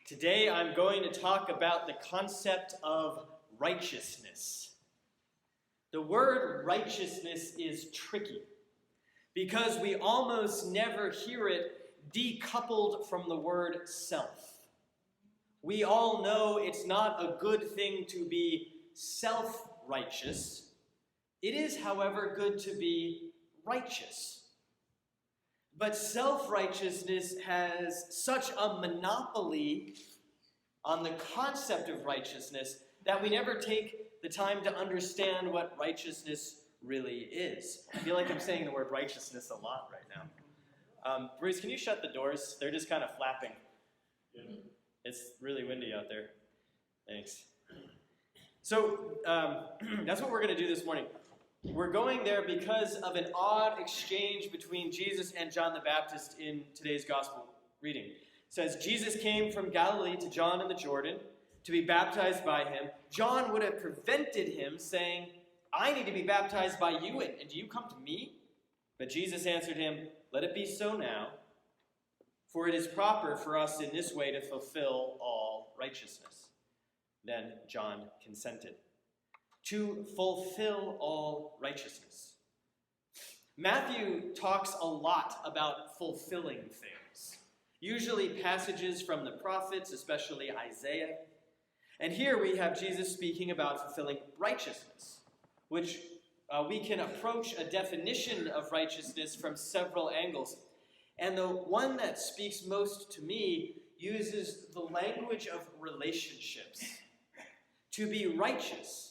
Today I'm going to talk about the concept of righteousness. The word righteousness is tricky because we almost never hear it decoupled from the word self. We all know it's not a good thing to be self-righteous. It is, however, good to be righteous. But self-righteousness has such a monopoly on the concept of righteousness that we never take the time to understand what righteousness really is. I feel like I'm saying the word righteousness a lot right now. Bruce, can you shut the doors? They're just kind of flapping. It's really windy out there. Thanks. So that's what we're going to do this morning. We're going there because of an odd exchange between Jesus and John the Baptist in today's gospel reading. It says, Jesus came from Galilee to John in the Jordan to be baptized by him. John would have prevented him, saying, I need to be baptized by you, and do you come to me? But Jesus answered him, let it be so now, for it is proper for us in this way to fulfill all righteousness. Then John consented. To fulfill all righteousness. Matthew talks a lot about fulfilling things, usually passages from the prophets, especially Isaiah. And here we have Jesus speaking about fulfilling righteousness, which we can approach a definition of righteousness from several angles. And the one that speaks most to me uses the language of relationships. To be righteous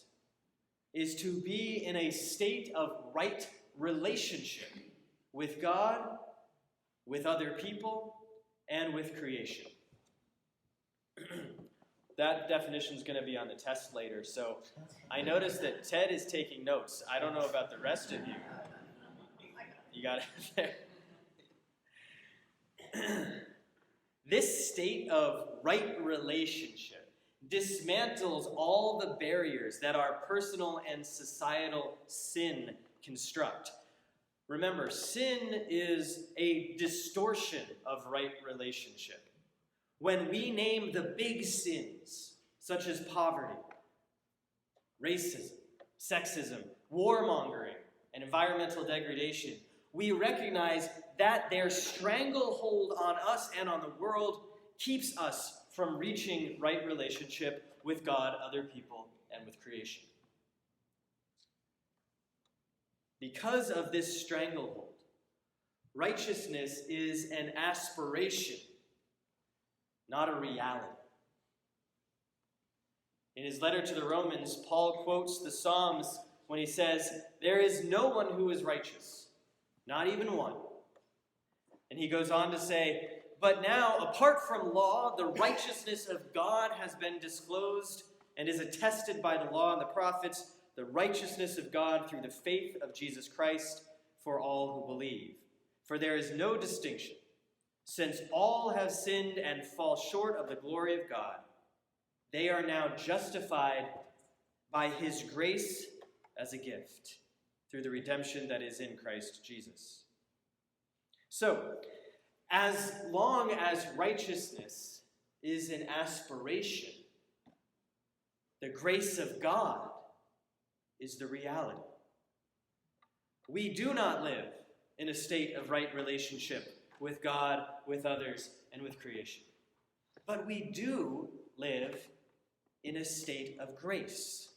is to be in a state of right relationship with God, with other people, and with creation. That definition is going to be on the test later, so I noticed that Ted is taking notes. I don't know about the rest of you. You got it there. This state of right relationship dismantles all the barriers that our personal and societal sin construct. Remember, sin is a distortion of right relationship. When we name the big sins, such as poverty, racism, sexism, warmongering, and environmental degradation, we recognize that their stranglehold on us and on the world keeps us from reaching right relationship with God, other people, and with creation. Because of this stranglehold, righteousness is an aspiration, not a reality. In his letter to the Romans, Paul quotes the Psalms when he says, there is no one who is righteous, not even one. And he goes on to say, but now, apart from law, the righteousness of God has been disclosed and is attested by the law and the prophets, the righteousness of God through the faith of Jesus Christ for all who believe. For there is no distinction, since all have sinned and fall short of the glory of God. They are now justified by his grace as a gift through the redemption that is in Christ Jesus. So, as long as righteousness is an aspiration, the grace of God is the reality. We do not live in a state of right relationship with God, with others, and with creation. But we do live in a state of grace,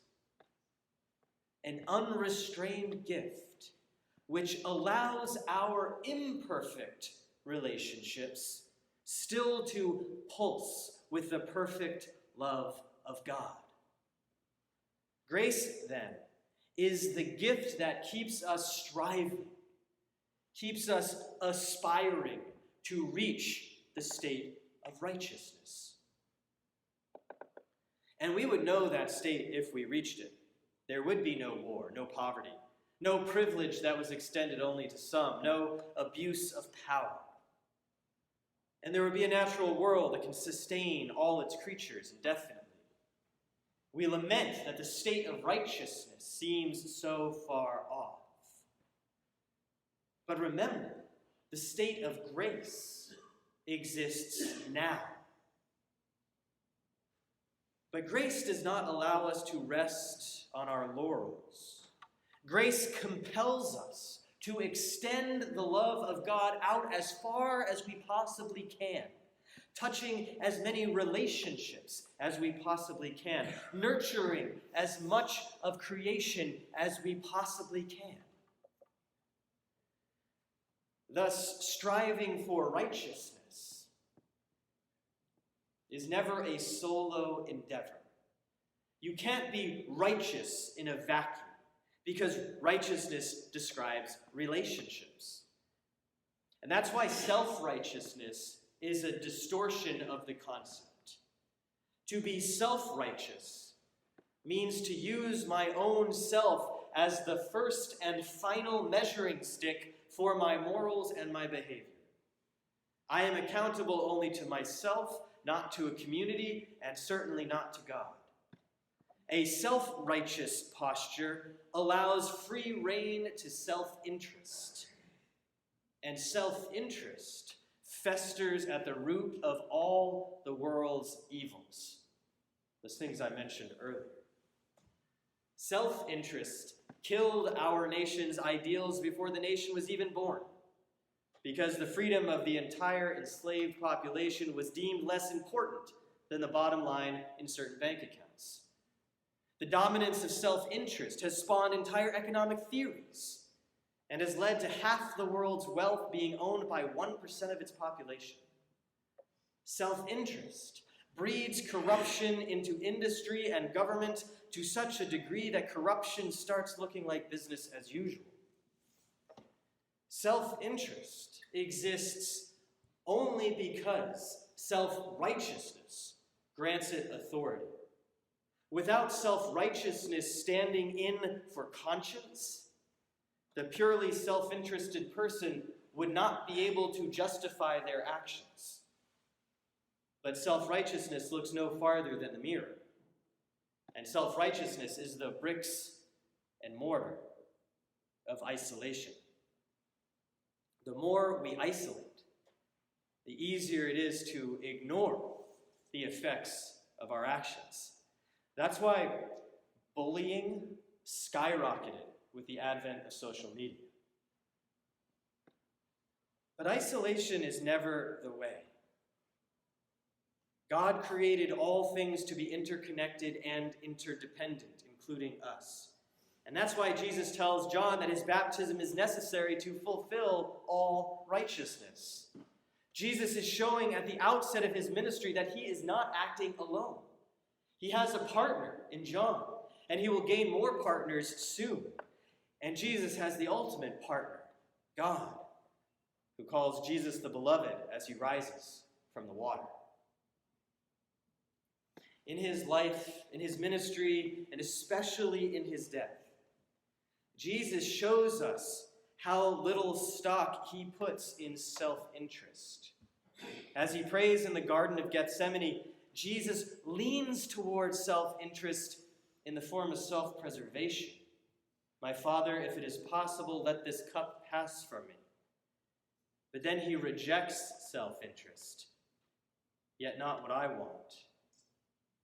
an unrestrained gift which allows our imperfect relationships still to pulse with the perfect love of God. Grace, then, is the gift that keeps us striving, keeps us aspiring to reach the state of righteousness. And we would know that state if we reached it. There would be no war, no poverty, no privilege that was extended only to some, no abuse of power. And there would be a natural world that can sustain all its creatures indefinitely. We lament that the state of righteousness seems so far off. But remember, the state of grace exists now. But grace does not allow us to rest on our laurels. Grace compels us to extend the love of God out as far as we possibly can, touching as many relationships as we possibly can, nurturing as much of creation as we possibly can. Thus, striving for righteousness is never a solo endeavor. You can't be righteous in a vacuum, because righteousness describes relationships. And that's why self-righteousness is a distortion of the concept. To be self-righteous means to use my own self as the first and final measuring stick for my morals and my behavior. I am accountable only to myself, not to a community, and certainly not to God. A self-righteous posture allows free rein to self-interest. And self-interest festers at the root of all the world's evils. Those things I mentioned earlier. Self-interest killed our nation's ideals before the nation was even born, because the freedom of the entire enslaved population was deemed less important than the bottom line in certain bank accounts. The dominance of self-interest has spawned entire economic theories and has led to half the world's wealth being owned by 1% of its population. Self-interest breeds corruption into industry and government to such a degree that corruption starts looking like business as usual. Self-interest exists only because self-righteousness grants it authority. Without self-righteousness standing in for conscience, the purely self-interested person would not be able to justify their actions. But self-righteousness looks no farther than the mirror. And self-righteousness is the bricks and mortar of isolation. The more we isolate, the easier it is to ignore the effects of our actions. That's why bullying skyrocketed with the advent of social media. But isolation is never the way. God created all things to be interconnected and interdependent, including us. And that's why Jesus tells John that his baptism is necessary to fulfill all righteousness. Jesus is showing at the outset of his ministry that he is not acting alone. He has a partner in John, and he will gain more partners soon. And Jesus has the ultimate partner, God, who calls Jesus the beloved as he rises from the water. In his life, in his ministry, and especially in his death, Jesus shows us how little stock he puts in self-interest. As he prays in the Garden of Gethsemane, Jesus leans towards self-interest in the form of self-preservation. My Father, if it is possible, let this cup pass from me. But then he rejects self-interest. Yet not what I want,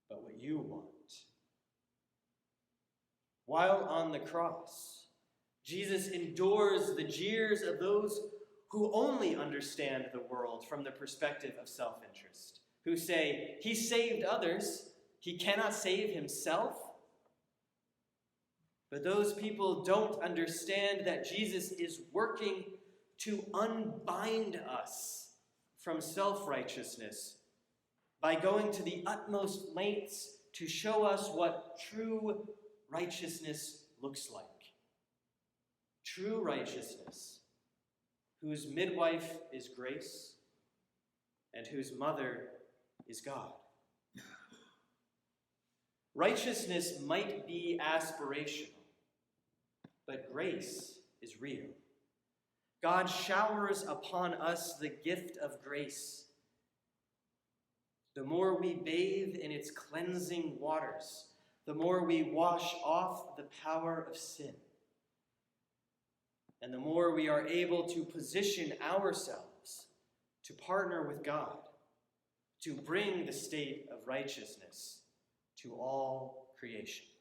but what you want. While on the cross, Jesus endures the jeers of those who only understand the world from the perspective of self-interest, who say, he saved others, he cannot save himself. But those people don't understand that Jesus is working to unbind us from self-righteousness by going to the utmost lengths to show us what true righteousness looks like. True righteousness, whose midwife is grace and whose mother is God. Righteousness might be aspirational, but grace is real. God showers upon us the gift of grace. The more we bathe in its cleansing waters, the more we wash off the power of sin. And the more we are able to position ourselves to partner with God, to bring the state of righteousness to all creation.